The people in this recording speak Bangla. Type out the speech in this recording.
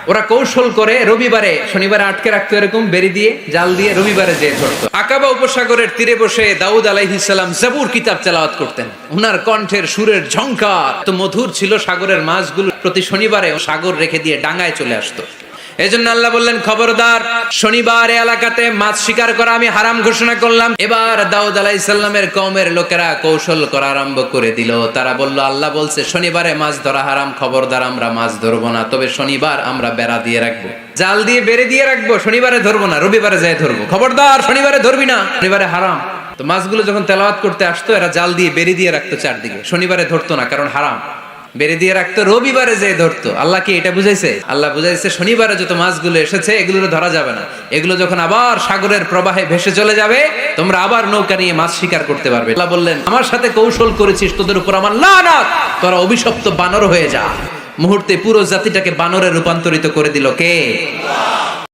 ওরা কৌশল করে রবিবারে, শনিবারে আটকে রাখতো এরকম বেরি দিয়ে, জাল দিয়ে, রবিবারে যেয়ে ধরতো। আকাবা উপসাগরের তীরে বসে দাউদ আলাইহিস সালাম জাবুর কিতাব তেলাওয়াত করতেন। উনার কণ্ঠের সুরের ঝংকার তো মধুর ছিল, সাগরের মাছগুলো প্রতি শনিবারে সাগর রেখে দিয়ে ডাঙায় চলে আসতো। এজন্য আল্লাহ বললেন, খবরদার, শনিবার এলাকাতে মাছ শিকার করা আমি হারাম ঘোষণা করলাম। এবার দাউদ আলাইহিস সালামের কওমের লোকেরা কৌশল করা আরম্ভ করে দিল। তারা বলল, আল্লাহ বলছে শনিবারে মাছ ধরা হারাম, খবরদার আমরা মাছ ধরবো না, তবে শনিবার আমরা বেড়া দিয়ে রাখবো, জাল দিয়ে বেড়ে দিয়ে রাখবো, শনিবারে ধরবো না, রবিবারে যাই ধরবো, খবরদার শনিবারে ধরবি না, শনিবারে হারাম। তো মাছগুলো যখন তেলাওয়াত করতে আসতো, এরা জাল দিয়ে বেড়ে দিয়ে রাখতো চারদিকে, শনিবারে ধরতো না কারণ হারাম, বেড়ে দিয়ে রাখতো, রবিবারে যে ধরতো। আল্লাহ কি এটা বুঝাইছে? আল্লাহ বুঝাইছে শনিবারে যত মাছগুলো এসেছে এগুলো ধরা যাবে না, এগুলো যখন আবার সাগরের প্রবাহে ভেসে চলে যাবে, তোমরা আবার নৌকা নিয়ে মাছ শিকার করতে পারবে। আল্লাহ বললেন, আমার সাথে কৌশল করেছিস, তোদের উপর আমার লানত, তোরা অভিশপ্ত বানর হয়ে যা। মুহূর্তে পুরো জাতিটাকে বানরে রূপান্তরিত করে দিল কে?